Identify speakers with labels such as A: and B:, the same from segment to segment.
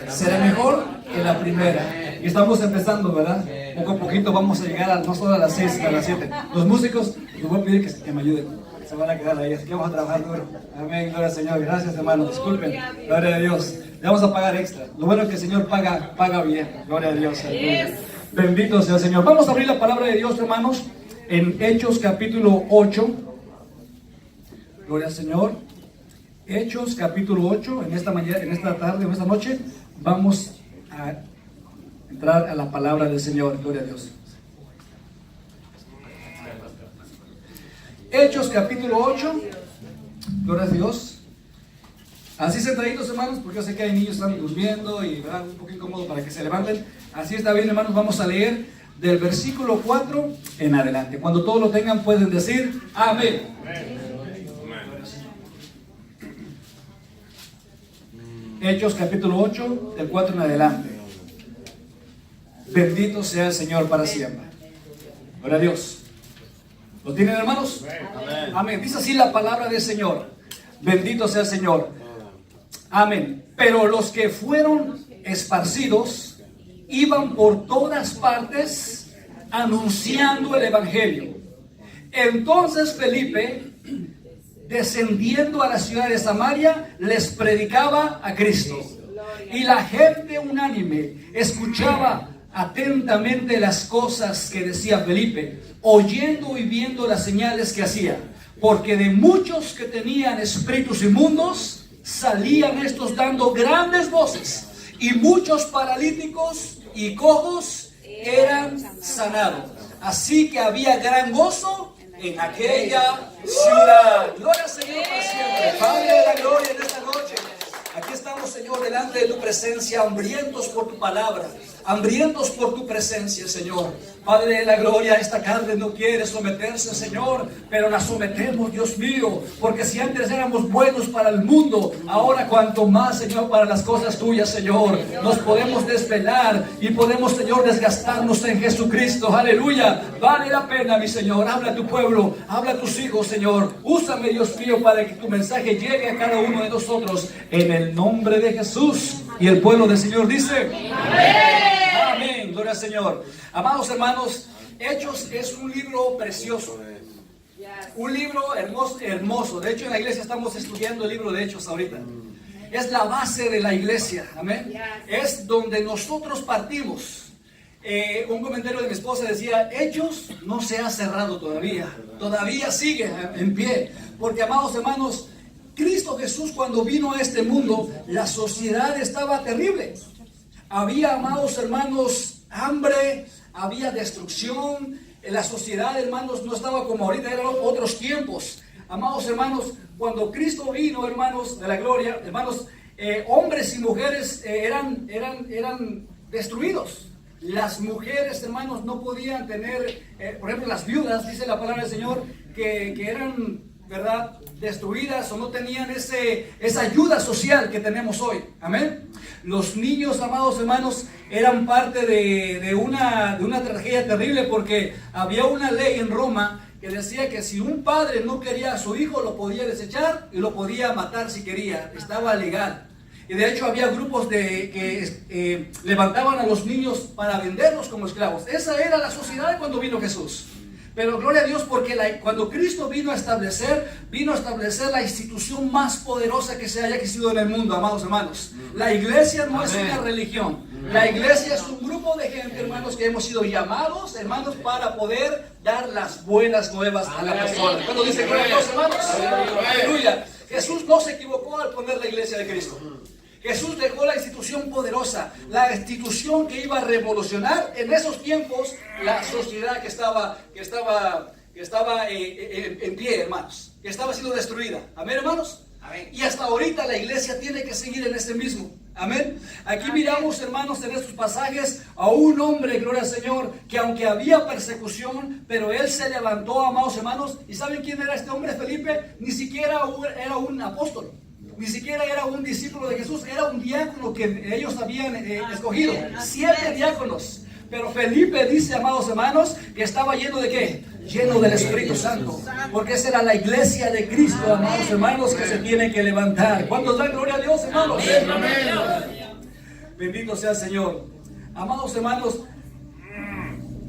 A: será mejor que la primera. Y estamos empezando, ¿verdad? Poco a poquito vamos a llegar no solo a las 6, sino a las 7. Los músicos, les voy a pedir que me ayuden. Se van a quedar ahí, así que vamos a trabajar duro. Amén, gloria al Señor. Gracias, hermano. Disculpen. Gloria a Dios. Le vamos a pagar extra. Lo bueno es que el Señor paga bien. Gloria a Dios. Bendito sea el Señor. Vamos a abrir la palabra de Dios, hermanos, en Hechos capítulo 8. Gloria al Señor. Hechos capítulo 8. En esta mañana, en esta tarde, en esta noche, vamos a entrar a la palabra del Señor. Gloria a Dios. Hechos capítulo 8. Gloria a Dios. Así sentaditos, hermanos, porque yo sé que hay niños que están durmiendo y ¿verdad? Un poco incómodo para que se levanten. Así está bien, hermanos. Vamos a leer del versículo 4 en adelante. Cuando todos lo tengan pueden decir amén. Hechos capítulo 8 del 4 en adelante. Bendito sea el Señor para siempre. Gloria a Dios. ¿Lo tienen, hermanos? Amén. Amén. Dice así la palabra del Señor. Bendito sea el Señor. Amén. Pero los que fueron esparcidos iban por todas partes anunciando el evangelio. Entonces Felipe, descendiendo a la ciudad de Samaria, les predicaba a Cristo. Y la gente unánime escuchaba atentamente las cosas que decía Felipe, oyendo y viendo las señales que hacía, porque de muchos que tenían espíritus inmundos salían estos dando grandes voces, y muchos paralíticos y cojos eran sanados. Así que había gran gozo en aquella ciudad. Gloria al Señor para siempre. Padre de la gloria en esta noche, aquí estamos, Señor, delante de tu presencia, hambrientos por tu palabra, hambrientos por tu presencia, Señor. Padre de la gloria, esta carne no quiere someterse, Señor, pero la sometemos, Dios mío, porque si antes éramos buenos para el mundo, ahora cuanto más, Señor, para las cosas tuyas, Señor, nos podemos desvelar y podemos, Señor, desgastarnos en Jesucristo. Aleluya. Vale la pena, mi Señor. Habla a tu pueblo, habla a tus hijos, Señor. Úsame, Dios mío, para que tu mensaje llegue a cada uno de nosotros, en el nombre de Jesús. Y el pueblo del Señor dice amén. Amén, gloria al Señor. Amados hermanos, Hechos es un libro precioso, un libro hermoso, hermoso. De hecho, en la iglesia estamos estudiando el libro de Hechos ahorita. Es la base de la iglesia, amén. Es donde nosotros partimos. Un comentario de mi esposa decía, Hechos no se ha cerrado todavía sigue en pie. Porque, amados hermanos, Cristo Jesús, cuando vino a este mundo, la sociedad estaba terrible. Había, amados hermanos, hambre, había destrucción. La sociedad, hermanos, no estaba como ahorita, eran otros tiempos. Amados hermanos, cuando Cristo vino, hermanos de la gloria, hermanos, hombres y mujeres eran destruidos. Las mujeres, hermanos, no podían tener, por ejemplo, las viudas, dice la palabra del Señor, que eran, ¿verdad?, destruidas o no tenían esa ayuda social que tenemos hoy. Amén. Los niños, amados hermanos, eran parte de una tragedia terrible, porque había una ley en Roma que decía que si un padre no quería a su hijo, lo podía desechar y lo podía matar si quería. Estaba legal. Y de hecho había grupos que levantaban a los niños para venderlos como esclavos. Esa era la sociedad cuando vino Jesús. Pero gloria a Dios, porque cuando Cristo vino a establecer la institución más poderosa que se haya existido en el mundo, amados hermanos. La iglesia no es una religión. La iglesia es un grupo de gente, hermanos, que hemos sido llamados, hermanos, para poder dar las buenas nuevas a la persona. Cuando dice gloria a Dios, hermanos, aleluya. Jesús no se equivocó al poner la iglesia de Cristo. Jesús dejó la institución poderosa, la institución que iba a revolucionar en esos tiempos la sociedad que estaba en pie, hermanos, que estaba siendo destruida. Amén, hermanos. Amén. Y hasta ahorita la iglesia tiene que seguir en este mismo. Amén. Aquí miramos, hermanos, en estos pasajes a un hombre, gloria al Señor, que aunque había persecución, pero él se levantó, amados hermanos. ¿Y saben quién era este hombre, Felipe? Ni siquiera era un apóstol. Ni siquiera era un discípulo de Jesús, era un diácono que ellos habían escogido. 7 diáconos. Pero Felipe dice, amados hermanos, que estaba lleno de ¿qué? Lleno del Espíritu Santo. Porque esa era la iglesia de Cristo, amados hermanos, que se tiene que levantar. ¿Cuántos dan gloria a Dios, hermanos? Bendito sea el Señor. Amados hermanos,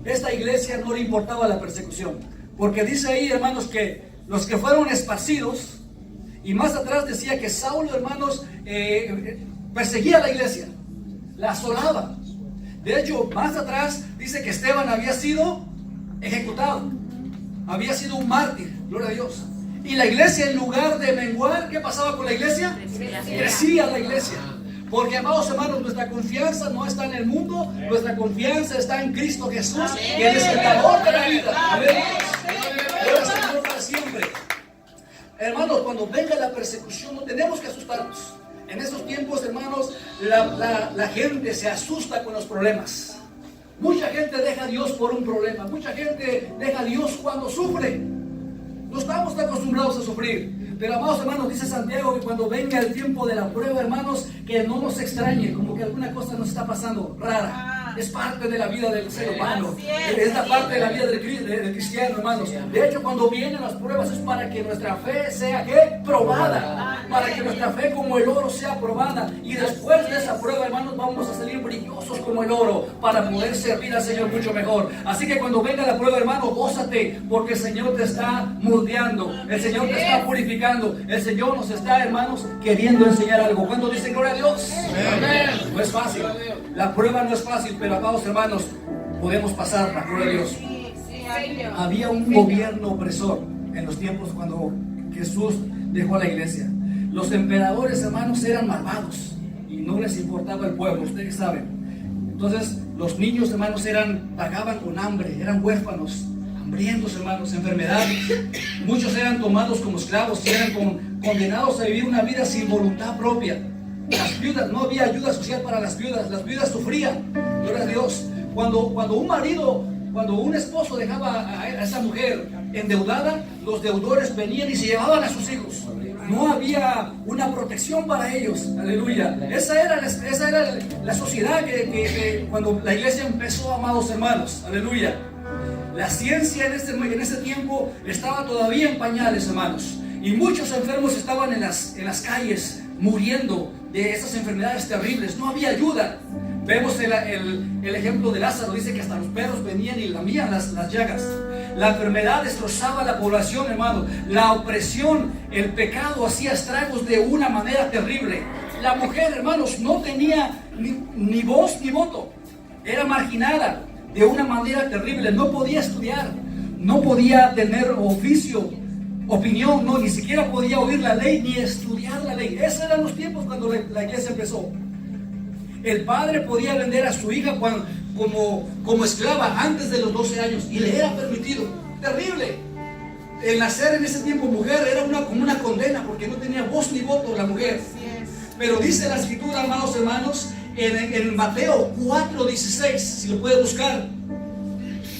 A: esta iglesia no le importaba la persecución, porque dice ahí, hermanos, que los que fueron esparcidos, y más atrás decía que Saulo, hermanos, perseguía a la iglesia, la asolaba. De hecho, más atrás dice que Esteban había sido ejecutado, había sido un mártir, gloria a Dios. Y la iglesia, en lugar de menguar, ¿qué pasaba con la iglesia? Crecía la iglesia. Porque, amados hermanos, nuestra confianza no está en el mundo, nuestra confianza está en Cristo Jesús, que Él es el dador de la vida. Amén. Gloria al Señor para siempre. Hermanos, cuando venga la persecución, no tenemos que asustarnos. En estos tiempos, hermanos, la gente se asusta con los problemas. Mucha gente deja a Dios por un problema. Mucha gente deja a Dios cuando sufre. No estamos acostumbrados a sufrir. Pero, amados hermanos, dice Santiago que cuando venga el tiempo de la prueba, hermanos, que no nos extrañe, como que alguna cosa nos está pasando rara. Es parte de la vida del ser humano. Es la parte de la vida del cristiano, hermanos. De hecho, cuando vienen las pruebas es para que nuestra fe sea, ¿qué? Probada. Para que nuestra fe como el oro sea probada. Y después de esa prueba, hermanos, vamos a salir brillosos como el oro para poder servir al Señor mucho mejor. Así que cuando venga la prueba, hermano, gózate, porque el Señor te está moldeando. El Señor te está purificando. El Señor nos está, hermanos, queriendo enseñar algo. Cuando dice gloria a Dios, amén. No es fácil. La prueba no es fácil, pero amados hermanos, podemos pasarla, gloria a Dios. Había un gobierno opresor en los tiempos cuando Jesús dejó a la iglesia. Los emperadores, hermanos, eran malvados y no les importaba el pueblo, ustedes saben. Entonces, los niños, hermanos, pagaban con hambre, eran huérfanos, hambrientos, hermanos, enfermedades. Muchos eran tomados como esclavos y eran condenados a vivir una vida sin voluntad propia. Las viudas, no había ayuda social para las viudas sufrían, gloria a Dios. Cuando un esposo dejaba a esa mujer endeudada, los deudores venían y se llevaban a sus hijos. No había una protección para ellos, aleluya. Esa era la sociedad que cuando la iglesia empezó, amados hermanos, aleluya. La ciencia en ese tiempo estaba todavía en pañales, hermanos. Y muchos enfermos estaban en las calles muriendo de esas enfermedades terribles. No había ayuda. Vemos el ejemplo de Lázaro. Dice que hasta los perros venían y lamían las llagas. La enfermedad destrozaba la población, hermano. La opresión, el pecado hacía estragos de una manera terrible. La mujer, hermanos, no tenía ni voz ni voto. Era marginada de una manera terrible. No podía estudiar, no podía tener oficio, opinión, no, ni siquiera podía oír la ley ni estudiar la ley. Esos eran los tiempos cuando la iglesia empezó. El padre podía vender a su hija como esclava antes de los 12 años y le era permitido. Terrible. El nacer en ese tiempo mujer era como una condena porque no tenía voz ni voto la mujer. Pero dice la escritura, amados hermanos, en Mateo 4:16, si lo puede buscar,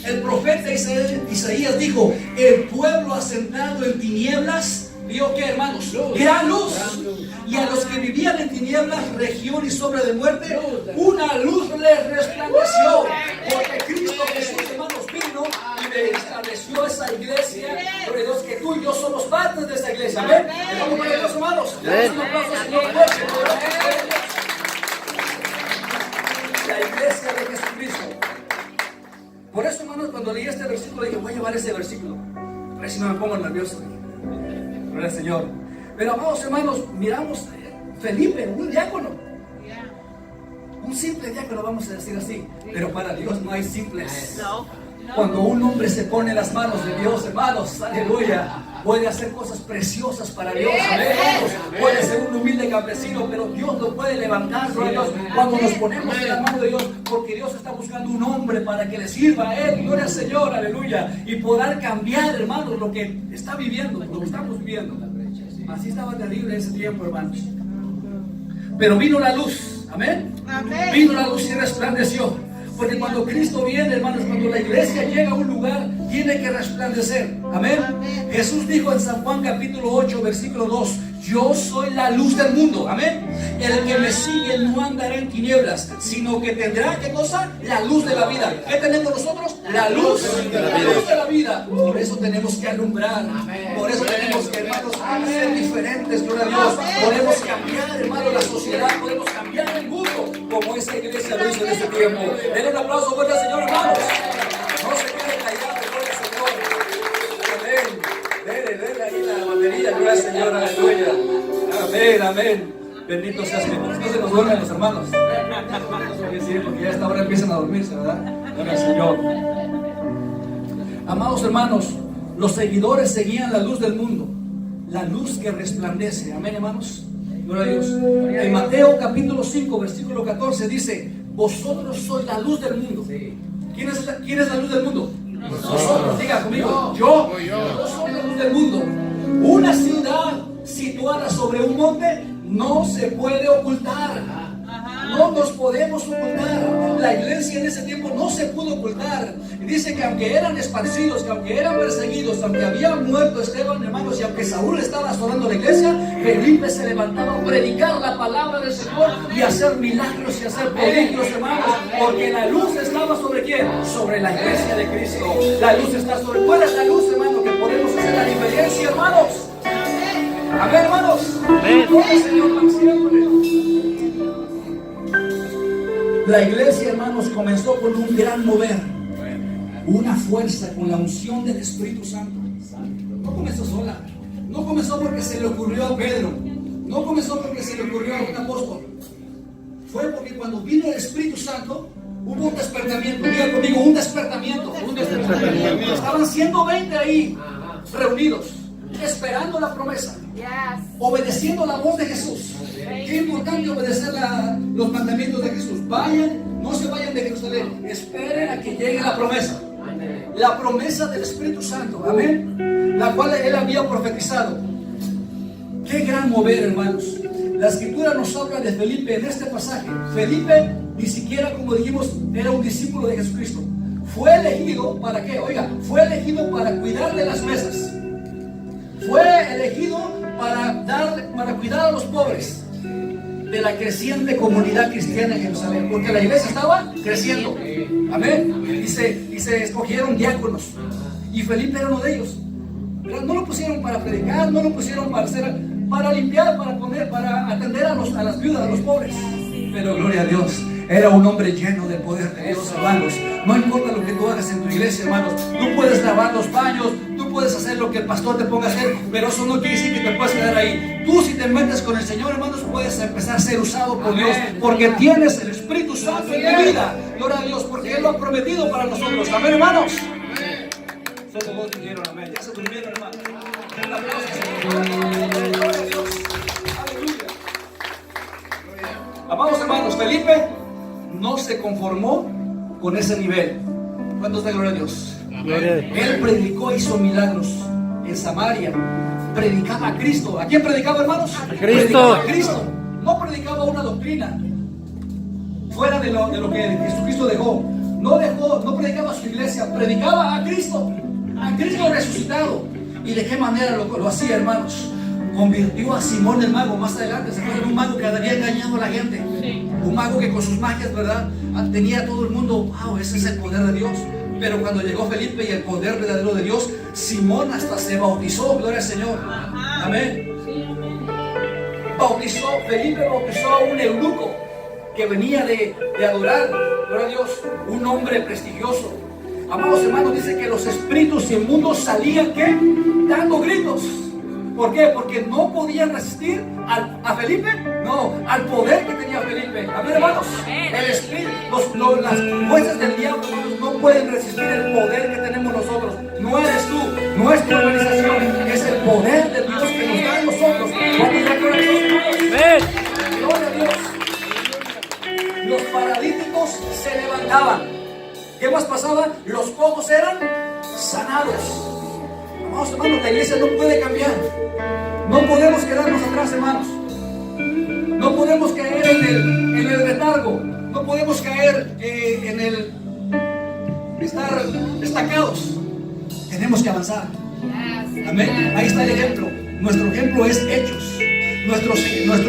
A: el profeta Isaías dijo: el pueblo asentado en tinieblas vio, ¿qué, hermanos? Gran luz. Y a los que vivían en tinieblas, región y sombra de muerte, una luz les resplandeció. Porque Cristo Jesús, hermanos, vino y le estableció esa iglesia. Por Dios, que tú y yo somos parte de esa iglesia. Amén. Vamos para Dios, hermanos. Damos un aplauso al Señor fuerte. La iglesia de Jesucristo. Por eso, hermanos, cuando leí este versículo, dije: voy a llevar ese versículo. A ver si no me pongo nervioso. Gloria al Señor. Pero, amados hermanos, miramos Felipe, un diácono. Un simple diácono, vamos a decir así. Pero para Dios no hay simples. Cuando un hombre se pone en las manos de Dios, hermanos, aleluya, puede hacer cosas preciosas para Dios. Hermanos, puede ser un humilde campesino, pero Dios lo puede levantar, gloria a Dios, cuando nos ponemos en la mano de Dios, porque Dios está buscando un hombre para que le sirva a Él, gloria al Señor, aleluya, y poder cambiar, hermanos, lo que está viviendo, lo que estamos viviendo. Así estaba terrible ese tiempo, hermanos. Pero vino la luz, amén. Vino la luz y resplandeció. Porque cuando Cristo viene, hermanos, cuando la iglesia llega a un lugar, tiene que resplandecer. Amén. Jesús dijo en San Juan capítulo 8, versículo 2: yo soy la luz del mundo. Amén. El que me sigue no andará en tinieblas, sino que tendrá, ¿qué cosa? La luz de la vida. ¿Qué tenemos nosotros? La luz de la vida. Por eso tenemos que alumbrar. Por eso tenemos que, hermanos, ser diferentes, gloria a Dios. Podemos cambiar, hermanos, la sociedad. Podemos cambiar el mundo como esta iglesia lo hizo en este tiempo. Denle un aplauso fuerte al Señor, hermanos. No se queden callados, gloria al Señor. Amén. Denle ahí la batería, gloria al Señor, aleluya. Amén, amén. Bendito seas mi Dios. No se nos duermen los hermanos. Sí, porque ya a esta hora empiezan a dormirse, ¿verdad? Gloria al Señor. Amados hermanos, los seguidores seguían la luz del mundo, la luz que resplandece. Amén, hermanos. Gloria a Dios. En Mateo capítulo 5, versículo 14 dice: vosotros sois la luz del mundo. ¿Quién es la luz del mundo? Nosotros. Diga conmigo. Yo soy la luz del mundo. Una ciudad situada sobre un monte no se puede ocultar. No nos podemos ocultar. La iglesia en ese tiempo no se pudo ocultar. Y dice que aunque eran esparcidos, que aunque eran perseguidos, aunque había muerto Esteban, hermanos, y aunque Saúl estaba asolando la iglesia, Felipe se levantaba a predicar la palabra del Señor y hacer milagros y hacer prodigios, hermanos, porque la luz estaba sobre ¿quién? Sobre la iglesia de Cristo. La luz está sobre. ¿Cuál es la luz, hermano? Que podemos hacer la diferencia, hermanos. Amén, hermanos. Gloria al Señor para siempre. La iglesia, hermanos, comenzó con un gran mover, una fuerza con la unción del Espíritu Santo. No comenzó sola, no comenzó porque se le ocurrió a Pedro, no comenzó porque se le ocurrió a un apóstol. Fue porque cuando vino el Espíritu Santo hubo un despertamiento. Diga conmigo, un despertamiento. Estaban 120 ahí reunidos, esperando la promesa, obedeciendo la voz de Jesús. Qué importante obedecer los mandamientos de Jesús. Vayan, no se vayan de Jerusalén, esperen a que llegue la promesa. La promesa del Espíritu Santo, amén, la cual él había profetizado. Qué gran mover, hermanos. La escritura nos habla de Felipe en este pasaje. Felipe ni siquiera, como dijimos, era un discípulo de Jesucristo. Fue elegido para qué, oiga, fue elegido para cuidar de las mesas. Fue elegido para cuidar a los pobres de la creciente comunidad cristiana en Jerusalén, porque la iglesia estaba creciendo. Amén. Y se escogieron diáconos, y Felipe era uno de ellos. Pero no lo pusieron para predicar, no lo pusieron para limpiar, para atender a las viudas, a los pobres. Pero gloria a Dios, era un hombre lleno del poder de Dios, hermanos. No importa lo que tú hagas en tu iglesia, hermanos. Tú puedes lavar los baños, tú puedes hacer lo que el pastor te ponga a hacer, pero eso no quiere decir que te puedas quedar ahí. Tú, si te metes con el Señor, hermanos, puedes empezar a ser usado por Dios, porque tienes el Espíritu Santo en tu vida. Gloria a Dios, porque Él lo ha prometido para nosotros. Amén, hermanos. Solo vos dijeron amén. Ya se durmieron, hermanos. Un aplauso. Gloria a Dios. Aleluya. Amados hermanos, Felipe no se conformó con ese nivel. ¿Cuántos de gloria a Dios? Amén. Él predicó, hizo milagros en Samaria. Predicaba a Cristo. ¿A quién predicaba, hermanos? A Cristo. Predicaba a Cristo. No predicaba una doctrina fuera de lo que Jesucristo dejó. No predicaba a su iglesia, predicaba a Cristo resucitado. ¿Y de qué manera lo hacía, hermanos? Convirtió a Simón el mago. Más adelante se fue un mago que había engañado a la gente. Un mago que con sus magias, ¿verdad?, tenía a todo el mundo. Wow, ese es el poder de Dios. Pero cuando llegó Felipe y el poder verdadero de Dios, Simón hasta se bautizó. Gloria al Señor. Amén. Felipe bautizó a un eunuco que venía de adorar, gloria a Dios, un hombre prestigioso. Amados hermanos, dice que los espíritus inmundos salían, ¿qué? Dando gritos. ¿Por qué? Porque no podían resistir a Felipe, no, al poder que tenía Felipe. Amén, hermanos. El espíritu, las fuerzas del diablo, hermanos, no pueden resistir el poder que tenemos nosotros. No eres tú, no es tu organización, es el poder de Dios que nos da a nosotros. Gloria a Dios. Los paralíticos se levantaban. ¿Qué más pasaba? Los cojos eran sanados. Amados hermanos, la iglesia no puede cambiar. No podemos quedarnos atrás, hermanos. No podemos caer en el retardo. No podemos caer en el estar estancados. Tenemos que avanzar. Amén. Ahí está el ejemplo. Nuestro ejemplo es Hechos. Nuestro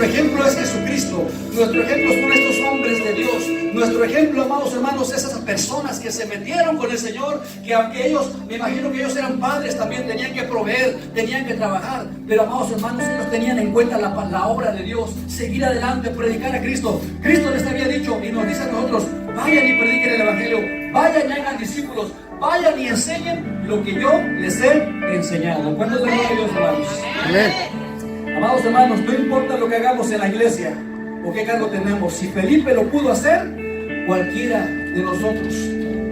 A: ejemplo es Jesucristo. Nuestro ejemplo son estos hombres de Dios. Nuestro ejemplo, amados hermanos, es esas personas que se metieron con el Señor, que aunque ellos, me imagino que ellos eran padres también, tenían que proveer, tenían que trabajar, pero amados hermanos, ellos tenían en cuenta la obra de Dios, seguir adelante, predicar a Cristo. Cristo les había dicho y nos vayan y prediquen el Evangelio, vayan y hagan discípulos, vayan y enseñen lo que yo les he enseñado. ¿Cuántos de Dios, hermanos? Amén. Amados hermanos, no importa lo que hagamos en la iglesia o qué cargo tenemos, si Felipe lo pudo hacer, cualquiera de nosotros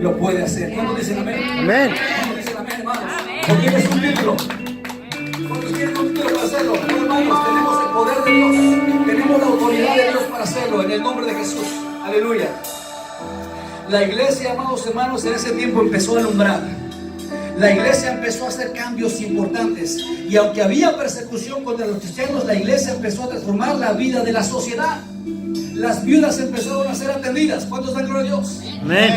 A: lo puede hacer. ¿Cuántos dicen amén? Amén. ¿Cuántos dicen amén, hermanos? ¿O tienes un título? ¿Cuántos quieren un título para hacerlo? No, hermanos, tenemos el poder de Dios, tenemos la autoridad de Dios para hacerlo, en el nombre de Jesús. Aleluya. La iglesia, amados hermanos, en ese tiempo empezó a alumbrar. La iglesia empezó a hacer cambios importantes. Y aunque había persecución contra los cristianos, la iglesia empezó a transformar la vida de la sociedad. Las viudas empezaron a ser atendidas. ¿Cuántos dan gloria a Dios? Amén.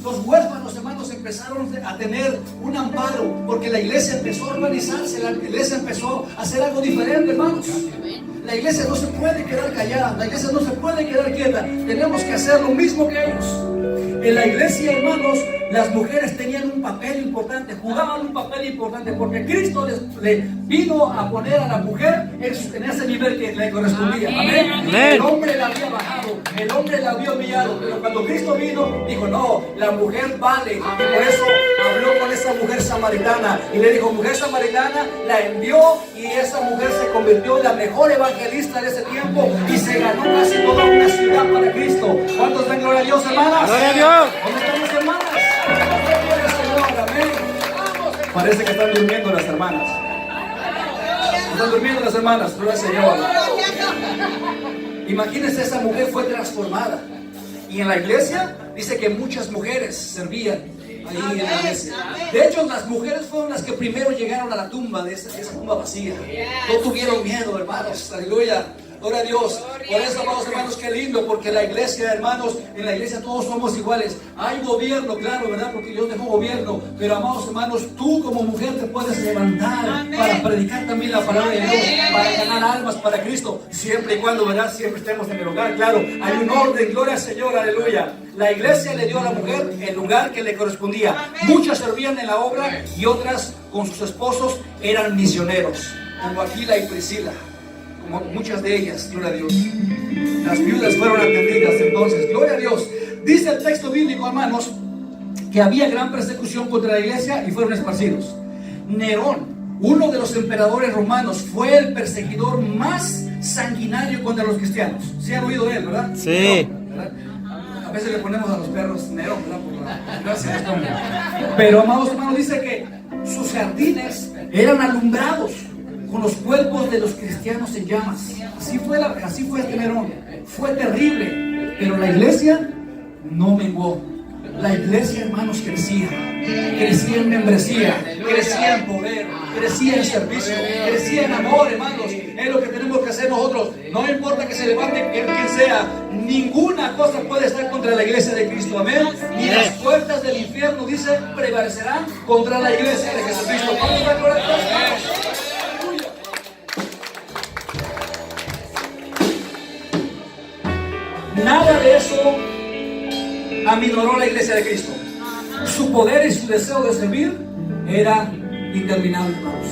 A: Los huérfanos, hermanos, empezaron a tener un amparo, porque la iglesia empezó a organizarse, la iglesia empezó a hacer algo diferente, hermanos. La iglesia no se puede quedar callada, la iglesia no se puede quedar quieta. Tenemos que hacer lo mismo que ellos. En la iglesia, hermanos, las mujeres tenían un papel importante, jugaban un papel importante, porque Cristo le vino a poner a la mujer en ese nivel que le correspondía. Amén. Amén. El hombre la había bajado, el hombre la había humillado, pero cuando Cristo vino, dijo: no, la mujer vale. Y por eso habló con esa mujer samaritana y le dijo: mujer samaritana, la envió, y esa mujer se convirtió en la mejor evangelista de ese tiempo y se ganó casi toda una ciudad para Cristo. ¿Cuántos dan gloria a Dios, hermanas? ¡Gloria a Dios! ¿Dónde están las hermanas? Amén. Parece que están durmiendo las hermanas. Están durmiendo las hermanas, gloria al Señor. Imagínense, esa mujer fue transformada. Y en la iglesia dice que muchas mujeres servían ahí en la iglesia. De hecho, las mujeres fueron las que primero llegaron a la tumba de esa tumba vacía. No tuvieron miedo, hermanos. Aleluya. Gloria a Dios. Por eso, amados hermanos, qué lindo, porque la iglesia, hermanos, en la iglesia todos somos iguales. Hay gobierno, claro, ¿verdad? Porque Dios dejó gobierno. Pero, amados hermanos, tú como mujer te puedes levantar para predicar también la palabra de Dios, para ganar almas para Cristo, siempre y cuando, ¿verdad? Siempre estemos en el hogar, claro. Hay un orden, gloria al Señor, aleluya. La iglesia le dio a la mujer el lugar que le correspondía. Muchas servían en la obra y otras con sus esposos eran misioneros, como Aquila y Priscila. Como muchas de ellas, gloria a Dios. Las viudas fueron atendidas entonces, gloria a Dios. Dice el texto bíblico, hermanos, que había gran persecución contra la iglesia y fueron esparcidos. Nerón, uno de los emperadores romanos, fue el perseguidor más sanguinario contra los cristianos. ¿Sí han oído de él, verdad? Sí. Nerón, ¿verdad? A veces le ponemos a los perros Nerón, ¿verdad? Gracias, hombre. Pero, amados hermanos, dice que sus jardines eran alumbrados con los cuerpos de los cristianos en llamas. Así fue este Nerón. Fue terrible. Pero la iglesia no menguó. La iglesia, hermanos, crecía. Crecía en membresía, crecía en poder, crecía en servicio, crecía en amor, hermanos. Es lo que tenemos que hacer nosotros. No importa que se levante quien sea, ninguna cosa puede estar contra la iglesia de Cristo. Amén. Ni las puertas del infierno, dice, prevalecerán contra la iglesia de Jesucristo. ¿Cuántos están con esto? Nada de eso aminoró la iglesia de Cristo. Su poder y su deseo de servir era interminable, hermanos.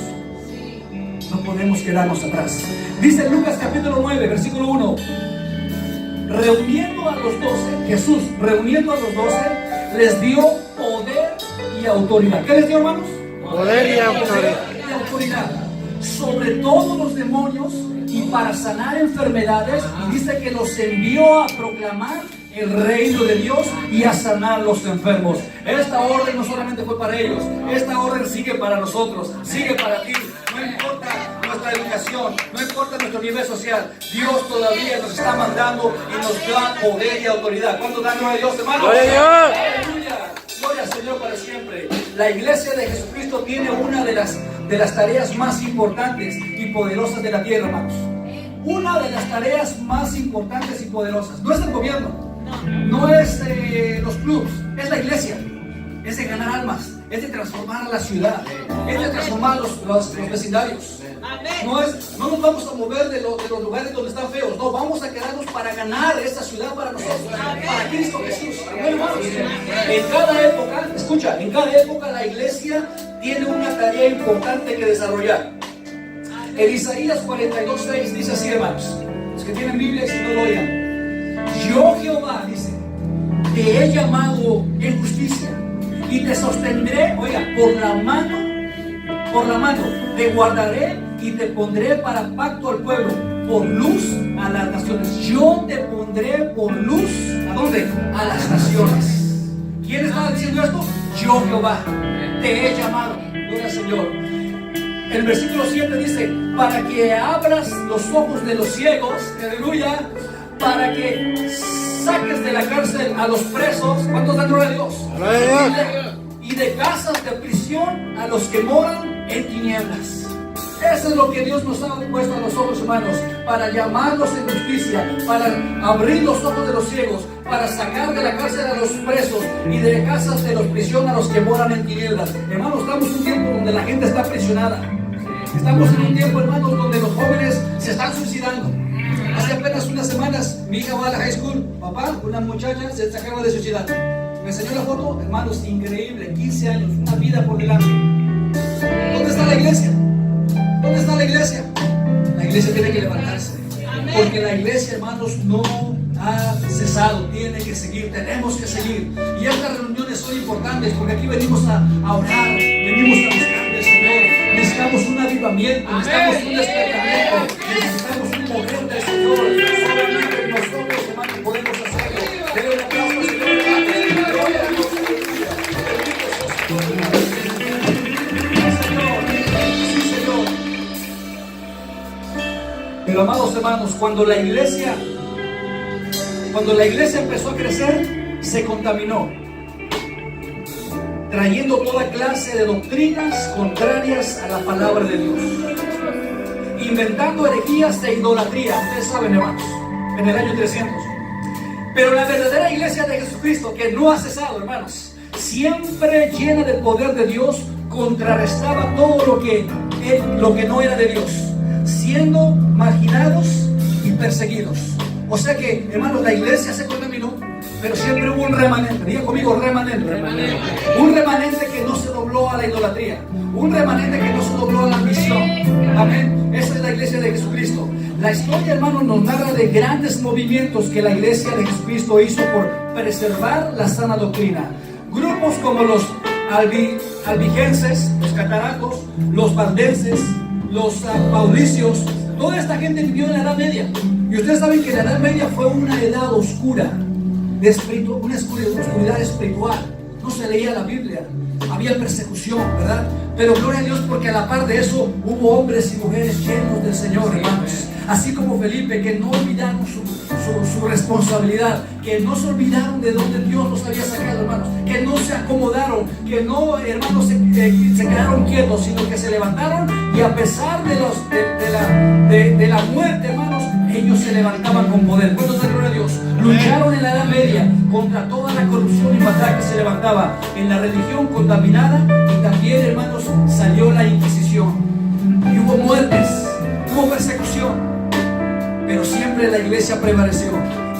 A: No podemos quedarnos atrás. Dice Lucas capítulo 9, versículo 1. Reuniendo a los 12, Jesús, reuniendo a los 12, les dio poder y autoridad. ¿Qué les dio, hermanos? Poder y autoridad. Sobre todos los demonios y para sanar enfermedades. Y dice que los envió a proclamar el reino de Dios y a sanar los enfermos. Esta orden no solamente fue para ellos, esta orden sigue para nosotros, sigue para ti. No importa nuestra educación, no importa nuestro nivel social, Dios todavía nos está mandando y nos da poder y autoridad. ¿Cuántos dan gloria a Dios, hermanos? ¡Gloria a Dios! ¡Aleluya! Gloria al Señor para siempre. La iglesia de Jesucristo tiene una de las tareas más importantes y poderosas de la tierra, hermanos. Una de las tareas más importantes y poderosas. No es el gobierno, no es los clubes, es la iglesia. Es de ganar almas, es de transformar a la ciudad, es de transformar los vecindarios. No nos vamos a mover de los lugares donde están feos, no, vamos a quedarnos para ganar esta ciudad para nosotros, para Cristo Jesús. En cada época, escucha, en cada época la iglesia tiene una tarea importante que desarrollar. En Isaías 42:6 dice así, hermanos, los que tienen Biblia y si no lo oigan: yo Jehová, dice, te llamado en justicia y te sostendré, oiga, por la mano, te guardaré y te pondré para pacto al pueblo, por luz a las naciones. Yo te pondré por luz, ¿a dónde? A las naciones. ¿Quién estaba diciendo esto? Yo, Jehová, te he llamado. Gloria al Señor. El versículo 7 dice, para que abras los ojos de los ciegos, aleluya, para que saques de la cárcel a los presos. ¿Cuántos dan gloria a Dios? Y de casas de prisión a los que moran en tinieblas. Eso es lo que Dios nos ha puesto a los ojos, hermanos, para llamarlos en justicia, para abrir los ojos de los ciegos, para sacar de la cárcel a los presos y de casas de los prisión a los que moran en tinieblas. Hermanos, estamos en un tiempo donde la gente está presionada. Estamos en un tiempo, hermanos, donde los jóvenes se están suicidando. Hace apenas unas semanas, mi hija va a la high school. Papá, una muchacha se acaba de suicidar. Me enseñó la foto, hermanos, increíble, 15 años, una vida por delante. ¿Dónde está la iglesia? ¿Dónde está la iglesia? La iglesia tiene que levantarse. Porque la iglesia, hermanos, no ha cesado, tiene que seguir, tenemos que seguir. Y estas reuniones son importantes porque aquí venimos a orar, venimos a buscar del Señor. Necesitamos un avivamiento, necesitamos un despertamiento, necesitamos un mover del Señor. Solamente nosotros, hermanos, podemos hacerlo. Denle un aplauso al Señor. Gloria a Dios. Pero amados hermanos, cuando la iglesia empezó a crecer, se contaminó, trayendo toda clase de doctrinas contrarias a la palabra de Dios, inventando herejías e idolatría. Ustedes saben, hermanos, en el año 300. Pero la verdadera iglesia de Jesucristo, que no ha cesado, hermanos, siempre llena del poder de Dios, contrarrestaba todo lo que no era de Dios, siendo marginados y perseguidos. O sea que, hermanos, la iglesia se contaminó, pero siempre hubo un remanente. Diga conmigo, remanente. Un remanente que no se dobló a la idolatría, un remanente que no se dobló a la ambición. Amén. Esa es la iglesia de Jesucristo. La historia, hermanos, nos narra de grandes movimientos que la iglesia de Jesucristo hizo por preservar la sana doctrina. Grupos como los albigenses, los cataracos, los valdenses, los paulicios, toda esta gente vivió en la Edad Media. Y ustedes saben que la Edad Media fue una edad oscura, una oscuridad espiritual. No se leía la Biblia, había persecución, ¿verdad? Pero gloria a Dios, porque a la par de eso hubo hombres y mujeres llenos del Señor, hermanos. Así como Felipe, que no olvidaron su responsabilidad, que no se olvidaron de donde Dios los había sacado, hermanos, que no se acomodaron, que no, hermanos, se quedaron quietos, sino que se levantaron, y a pesar de la muerte, hermanos, ellos se levantaban con poder. ¿Cuántos dan gloria a Dios? Lucharon en la Edad Media contra toda la corrupción y maldad que se levantaba en la religión contaminada, y también, hermanos, salió la Inquisición, y hubo muertes, hubo persecución. Pero siempre la iglesia prevaleció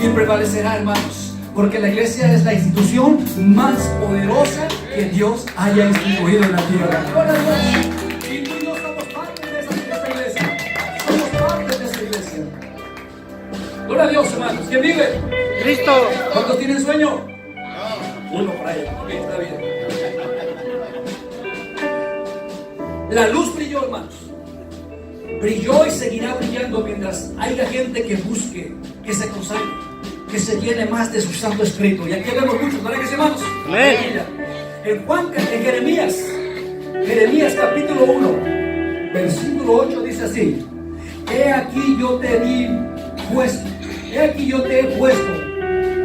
A: y prevalecerá, hermanos, porque la iglesia es la institución más poderosa que Dios haya instituido en la tierra. Gloria a Dios. Y tú y yo somos parte de esa iglesia. Somos parte de esa iglesia. Gloria a Dios, hermanos. ¿Quién vive?
B: Cristo.
A: ¿Cuántos tienen sueño? Uno por ahí. Ok, está bien. La luz brilló, hermanos. Brilló y seguirá brillando mientras haya gente que busque, que se consagre, que se llene más de su Santo Espíritu. Y aquí vemos muchos, ¿verdad que sí, hermanos?
B: Amén.
A: En Jeremías capítulo 1, versículo 8 dice así: He aquí yo te he puesto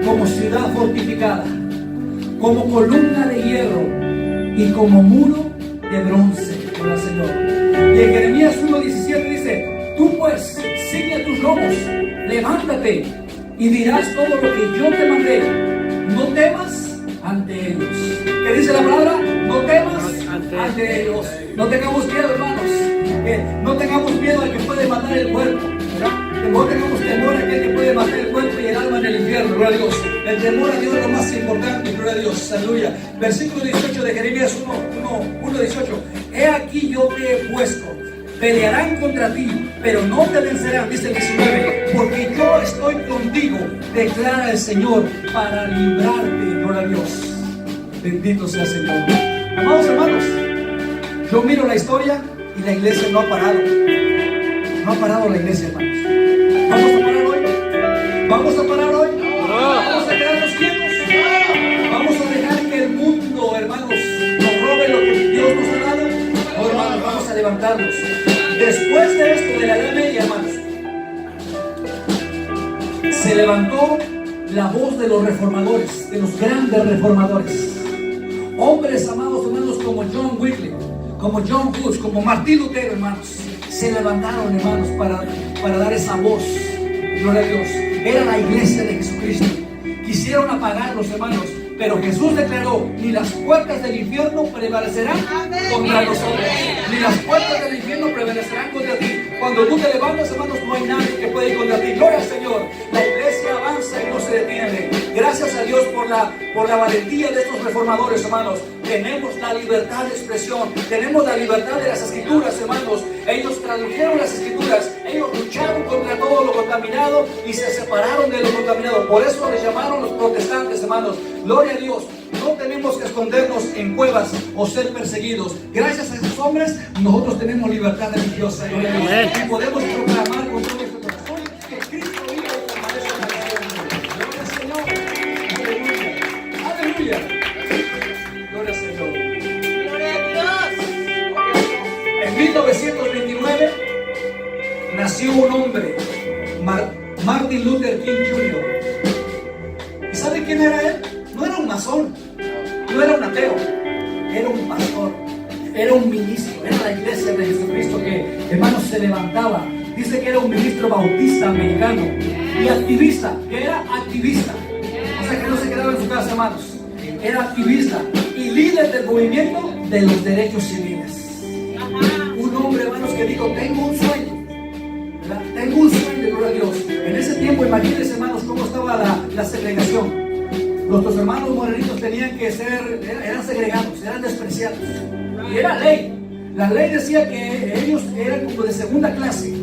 A: como ciudad fortificada, como columna de hierro y como muro de bronce por el Señor. Y en Jeremías 1:17 dice: Tú pues, ciñe tus lomos, levántate y dirás todo lo que yo te mandé. No temas ante ellos. ¿Qué dice la palabra? No temas ante ellos. No tengamos miedo, hermanos. No tengamos miedo al que puede matar el cuerpo, ¿verdad? No tengamos temor a aquel que puede matar el cuerpo y el alma en el infierno. Gloria a Dios. El temor a Dios es lo más importante. Gloria a Dios. Aleluya. Versículo 18 de Jeremías 1:18. He aquí yo te he puesto Pelearán contra ti, pero no te vencerán, dice el 19, porque yo estoy contigo, declara el Señor, para librarte. Gloria a Dios. Bendito sea el Señor. Amados hermanos, yo miro la historia y la iglesia no ha parado. No ha parado la iglesia, hermanos. ¿Vamos a parar hoy? ¿Vamos a parar hoy? ¿Vamos a quedarnos quietos? ¿Vamos a dejar que el mundo, hermanos, nos robe lo que Dios nos ha dado? No, hermanos, vamos a levantarnos. Después de esto, de la Edad Media, hermanos, se levantó la voz de los reformadores, de los grandes reformadores. Hombres, amados hermanos, como John Wycliffe, como John Hus, como Martín Lutero, hermanos, se levantaron, hermanos, para dar esa voz. Gloria a Dios. Era la iglesia de Jesucristo. Quisieron apagarlos, hermanos, pero Jesús declaró: ni las puertas del infierno prevalecerán contra nosotros, ni las puertas del infierno prevalecerán contra ti. Cuando tú te levantas, hermanos, no hay nadie que pueda ir contra ti. Gloria al Señor. La iglesia avanza y no se detiene. Gracias a Dios por la valentía de estos reformadores, hermanos. Tenemos la libertad de expresión, tenemos la libertad de las escrituras, hermanos. Ellos tradujeron las escrituras, ellos lucharon contra todo lo contaminado y se separaron de lo contaminado. Por eso les llamaron los protestantes, hermanos. Gloria a Dios. No tenemos que escondernos en cuevas o ser perseguidos. Gracias a esos hombres, nosotros tenemos libertad religiosa. Gloria a Dios. Y podemos proclamar con todo nuestro corazón que Cristo vive y permanece en la tierra. Gloria al Señor. Aleluya. Aleluya. Gloria al Señor.
B: Gloria a Dios.
A: En 1929 nació un hombre, Martin Luther King Jr. ¿Y sabe quién era él? No era un masón, no era un ateo, era un pastor, era un ministro, era la iglesia de Jesucristo que, hermanos, se levantaba. Dice que era un ministro bautista americano y activista, que era activista. O sea, que no se quedaba en su casa, hermanos. Era activista y líder del movimiento de los derechos civiles. Un hombre, hermanos, que dijo: tengo un sueño, ¿verdad? Tengo un sueño, gloria a Dios. En ese tiempo, imagínense, hermanos, cómo estaba la segregación. Nuestros hermanos morenitos tenían que ser, eran segregados, eran despreciados. Y era ley. La ley decía que ellos eran como de segunda clase.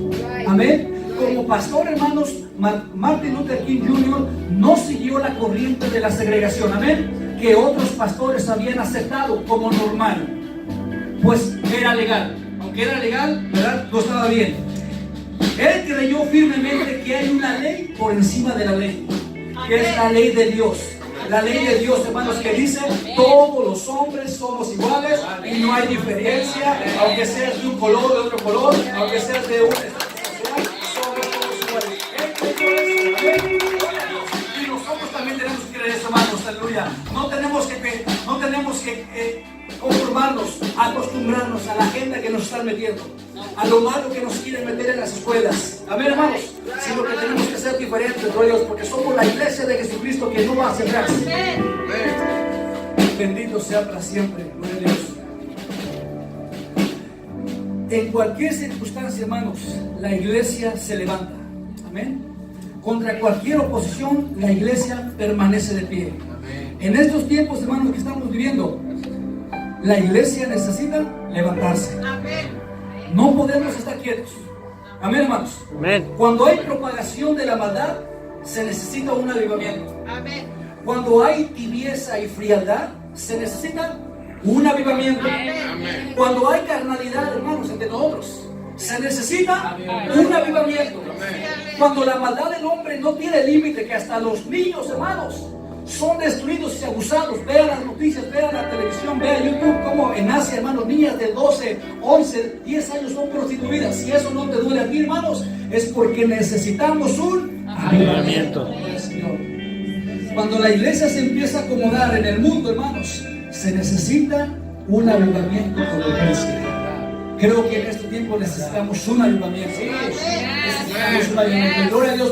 A: Amén. Como pastor, hermanos, Martin Luther King Jr. no siguió la corriente de la segregación. Amén. Que otros pastores habían aceptado como normal. Pues era legal. Aunque era legal, ¿verdad? No estaba bien. Él creyó firmemente que hay una ley por encima de la ley, que es la ley de Dios. La ley de Dios, hermanos, que dice: todos los hombres somos iguales y no hay diferencia, aunque seas de un color, de otro color, aunque seas de un estado social, somos todos iguales. Él creyó eso, y nosotros también tenemos que creer eso, hermanos, aleluya. No tenemos que conformarnos, acostumbrarnos a la agenda que nos están metiendo, a lo malo que nos quieren meter en las escuelas. Amén, hermanos. Sino que tenemos que ser diferentes, gloria a Dios, porque somos la iglesia de Jesucristo que no va a cerrarse. Bendito sea para siempre, gloria a Dios. En cualquier circunstancia, hermanos, la iglesia se levanta. Amén. Contra cualquier oposición, la iglesia permanece de pie. En estos tiempos, hermanos, que estamos viviendo, la iglesia necesita levantarse. No podemos estar quietos. Amén, hermanos.
C: Amén.
A: Cuando hay propagación de la maldad, se necesita un avivamiento.
B: Amén.
A: Cuando hay tibieza y frialdad, se necesita un avivamiento.
B: Amén.
A: Cuando hay carnalidad, hermanos, entre nosotros, se necesita un avivamiento. Cuando la maldad del hombre no tiene límite, que hasta los niños, hermanos, son destruidos y abusados. Vean las noticias, vean la televisión, vean YouTube, como en Asia, hermanos, niñas de 12, 11, 10 años son prostituidas. Si eso no te duele a ti, hermanos, es porque necesitamos un avivamiento. Cuando la iglesia se empieza a acomodar en el mundo, hermanos, se necesita un avivamiento con la iglesia. Creo que en este tiempo necesitamos un avivamiento. Necesitamos un avivamiento. Gloria a Dios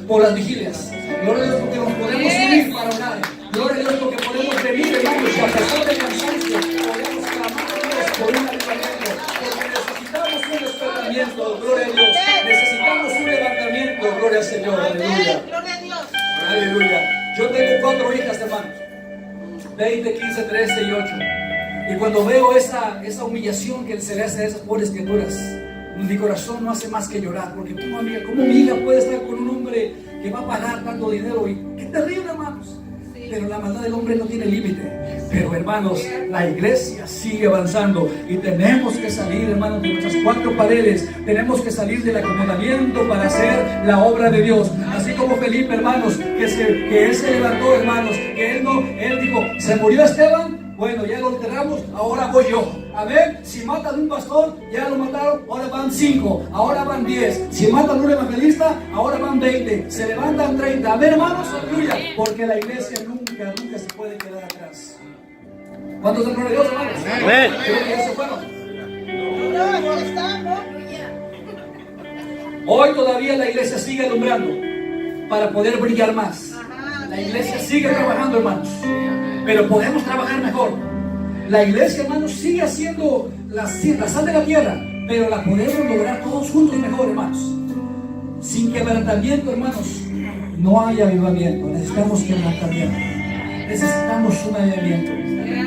A: por las vigilias. Gloria a Dios porque nos podemos unir para orar. Gloria a Dios porque podemos venir, hermanos, y a pesar del cansancio, podemos clamar a Dios por un avivamiento. Porque necesitamos un despertamiento, gloria a Dios. Necesitamos un levantamiento, gloria al Señor. Aleluya.
B: Gloria a Dios.
A: Aleluya. Yo tengo 4 hijas, hermanos. 20, 15, 13 y 8. Y cuando veo esa humillación que se le hace a esas pobres criaturas, mi corazón no hace más que llorar, porque ¿cómo mi hija puede estar con un hombre que va a pagar tanto dinero? Y qué terrible, hermanos. Pero la maldad del hombre no tiene límite. Pero, hermanos, la iglesia sigue avanzando y tenemos que salir, hermanos, de nuestras cuatro paredes. Tenemos que salir del acomodamiento para hacer la obra de Dios. Así como Felipe, hermanos, que él se levantó, hermanos, que él dijo, se murió Esteban. Bueno, ya lo enterramos, ahora voy yo. A ver, si matan a un pastor, ya lo mataron, ahora van 5, ahora van 10. Si matan a un evangelista, ahora van 20. Se levantan 30. A ver, hermanos, aleluya. Porque la iglesia nunca se puede quedar atrás. ¿Cuántos son Dios, hermanos?
B: Amén.
A: Creo que ya se fueron. Hoy todavía la iglesia sigue alumbrando para poder brillar más. La iglesia sigue trabajando, hermanos. Pero podemos trabajar mejor. La iglesia, hermanos, sigue haciendo la sal de la tierra, pero la podemos lograr todos juntos mejor, hermanos. Sin quebrantamiento, hermanos, no hay avivamiento. Necesitamos quebrantamiento. Necesitamos un avivamiento.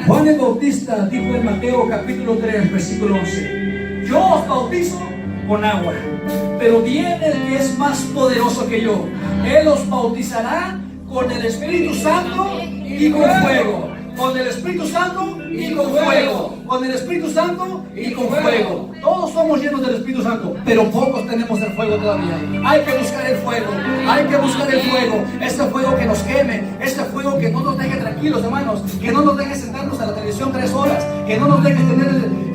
A: Juan el Bautista dijo en Mateo capítulo 3, versículo 11: yo os bautizo con agua, pero viene el que es más poderoso que yo. Él os bautizará con el Espíritu Santo y con fuego. Con el Espíritu Santo y con fuego. Con el Espíritu Santo y con fuego. Todos somos llenos del Espíritu Santo, pero pocos tenemos el fuego todavía. Hay que buscar el fuego. Hay que buscar el fuego. Este fuego que nos queme. Este fuego que no nos deje tranquilos, hermanos. Que no nos deje sentarnos a la televisión 3 horas. Que no nos deje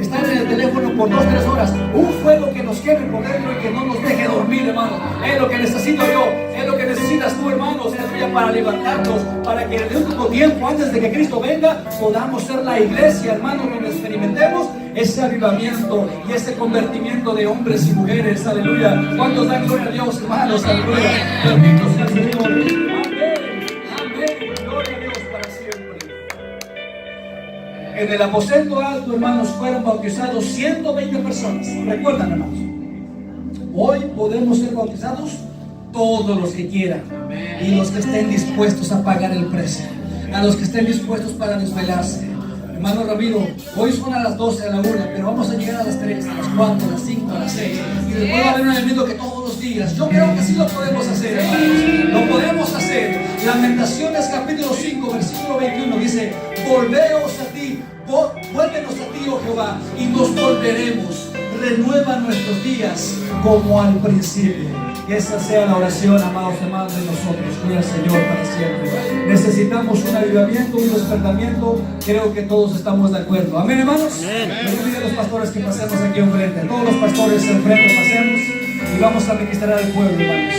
A: estar en el teléfono por 2-3 horas. Un fuego que nos queme por dentro y que no nos deje dormir, hermanos. Es lo que necesito yo. Es lo que necesitas tú, hermanos. Es para levantarnos. Para que en el último tiempo, antes de que Cristo venga, podamos ser la iglesia, hermanos, donde experimentemos ese avivamiento y ese convertimiento de hombres y mujeres. Aleluya. ¿Cuántos dan gloria a Dios, hermanos? Aleluya. Bendito sea el Señor. Amén. Amén. Gloria a Dios para siempre. En el aposento alto, hermanos, fueron bautizados 120 personas. ¿Recuerdan, hermanos? Hoy podemos ser bautizados todos los que quieran y los que estén dispuestos a pagar el precio. A los que estén dispuestos para desvelarse. Hermano Ramiro, hoy son a las 12, a la 1, pero vamos a llegar a las 3, a las 4, a las 5, a las 6. Y después va a haber un evento que todos los días. Yo creo que sí lo podemos hacer, hermanos. Lo podemos hacer. Lamentaciones capítulo 5, versículo 21 dice: volveos a ti, vuélvenos a ti, oh Jehová, y nos volveremos. Renueva nuestros días como al principio. Que esa sea la oración, amados hermanos, de nosotros. Gloria al Señor para siempre. Necesitamos un avivamiento, un despertamiento. Creo que todos estamos de acuerdo. Amén, hermanos. Me pido a los pastores que pasemos aquí enfrente. Todos los pastores enfrente pasemos y vamos a ministrar al pueblo, hermanos.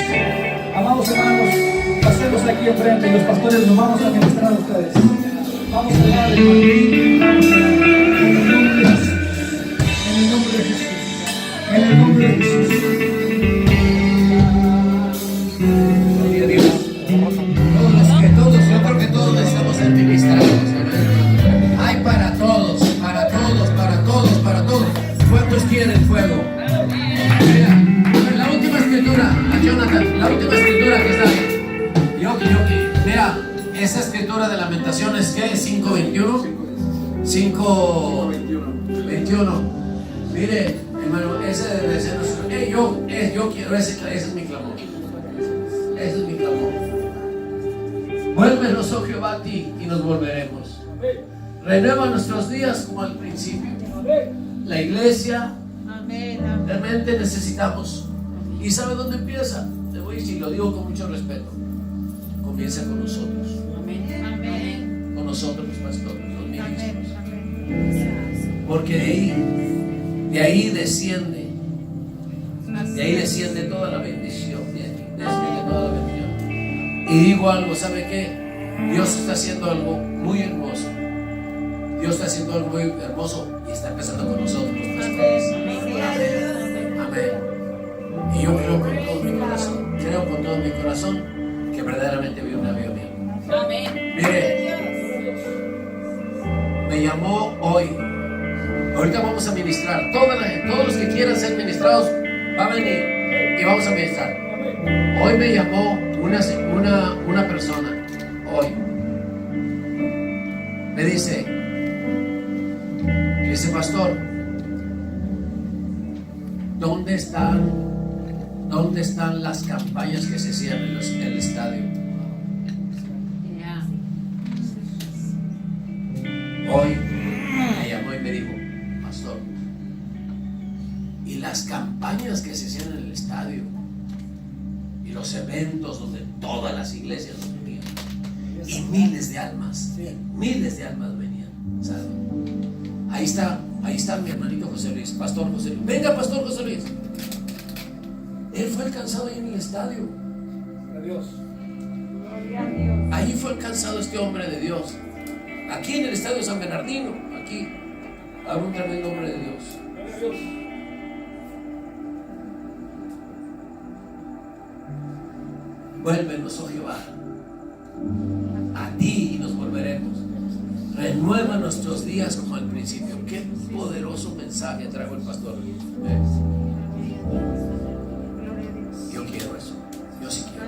A: Amados hermanos, pasemos aquí enfrente y los pastores nos vamos a ministrar a ustedes. Vamos a orar en el nombre de Jesús. En el nombre de Jesús. En el nombre de Jesús. Gloria a Dios. Yo creo que todos necesitamos ser ministrados. Hay para todos, para todos, para todos, para todos. ¿Cuántos quieren fuego? Mira, la última escritura, Jonathan, la última escritura que está ahí. Yoki, vea, esa escritura de Lamentaciones, ¿qué es? 5:21. 5:21. Mire, hermano, ese debe ser nuestro. Yo quiero, ese es mi clamor. Ese es mi clamor. Vuélvenos, oh Jehová, a ti y nos volveremos. Renueva nuestros días como al principio. La iglesia realmente necesitamos. ¿Y sabe dónde empieza? Te voy a decir, lo digo con mucho respeto. Comienza con nosotros. Con nosotros, los pastores, los ministros. Porque de ahí desciende toda la bendición. Desciende toda la bendición. Y digo algo, ¿sabe qué? Dios está haciendo algo muy hermoso. Dios está haciendo algo muy hermoso y está empezando con nosotros, los pastores. Amén. Y yo creo con todo mi corazón, que verdaderamente vi un avivamiento.
C: Amén.
A: Mire, me llamó hoy. Ahorita vamos a ministrar. Todos los que quieran ser ministrados van a venir y vamos a ministrar. Hoy me llamó una persona. Hoy me dice, pastor,
B: ¿Dónde están las campañas que se hacían en el estadio? Hoy me llamó y me dijo, pastor, y las campañas que se hacían en el estadio y los eventos donde todas las iglesias venían y miles de almas venían, ¿sabe? Ahí está mi hermanito José Luis, pastor José Luis. Venga, pastor José Luis. Él fue alcanzado ahí en el estadio.
A: Dios.
B: Ahí fue alcanzado este hombre de Dios. Aquí en el estadio San Bernardino, aquí, a un tremendo hombre de Dios. Vuélvenos, oh Jehová, a ti y nos volveremos. Renueva nuestros días como al principio. Qué poderoso mensaje trajo el pastor. Yo quiero eso. Yo sí quiero.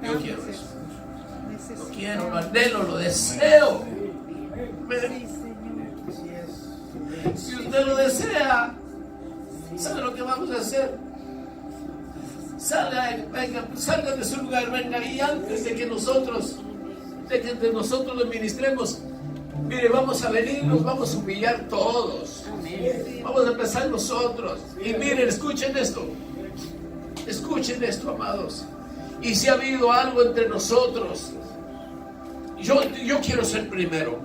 B: Yo quiero eso. Lo quiero, lo anhelo, lo deseo. Si usted lo desea, ¿sabe lo que vamos a hacer? Salga de su lugar, venga, y antes de que nosotros lo ministremos, mire, vamos a venir, nos vamos a humillar todos. Vamos a empezar nosotros. Y miren, escuchen esto, amados. Y si ha habido algo entre nosotros, yo quiero ser primero.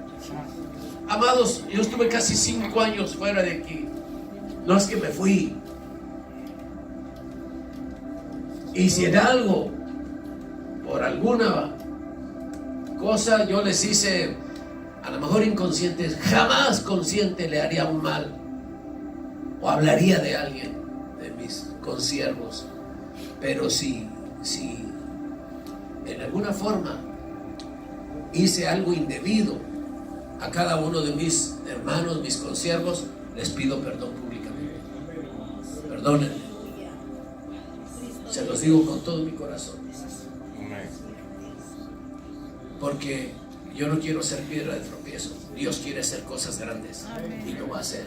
B: Amados, yo estuve casi 5 años fuera de aquí. No es que me fui. Y si en algo, por alguna cosa yo les hice, a lo mejor inconscientes, jamás consciente le haría un mal o hablaría de alguien, de mis consiervos. Pero si en alguna forma hice algo indebido a cada uno de mis hermanos, mis consiervos, les pido perdón públicamente. Perdónenme. Se los digo con todo mi corazón. Porque yo no quiero ser piedra de tropiezo. Dios quiere hacer cosas grandes y lo va a hacer.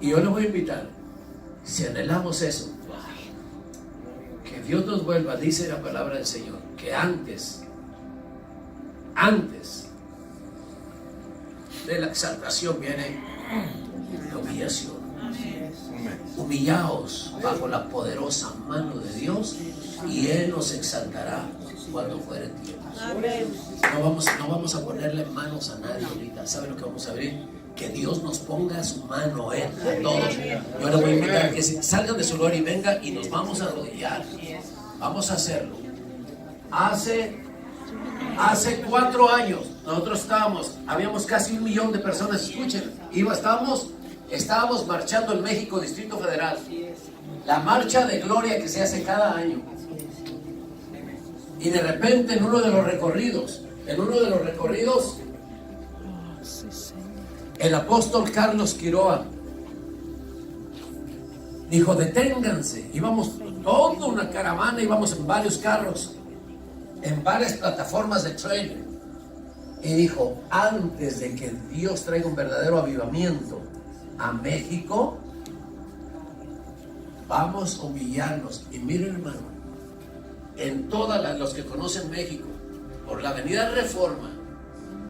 B: Y yo le voy a invitar, si anhelamos eso, que Dios nos vuelva, dice la palabra del Señor, que antes de la exaltación viene la humillación. Humillaos bajo la poderosa mano de Dios y Él nos exaltará cuando fuere tiempo. No vamos a ponerle manos a nadie ahorita. ¿Sabe lo que vamos a abrir? Que Dios nos ponga su mano a todos. Yo le voy a invitar que salgan de su lugar y venga y nos vamos a arrodillar. Vamos a hacerlo. Hace 4 años nosotros habíamos casi 1 millón de personas. Escuchen, estábamos marchando en México, Distrito Federal, la marcha de gloria que se hace cada año. Y de repente en uno de los recorridos, el apóstol Carlos Quiroa dijo: deténganse. Íbamos toda una caravana, íbamos en varios carros, en varias plataformas de trailer. Y dijo: antes de que Dios traiga un verdadero avivamiento a México, vamos a humillarnos. Y miren, hermano, en todas los que conocen México, por la avenida Reforma,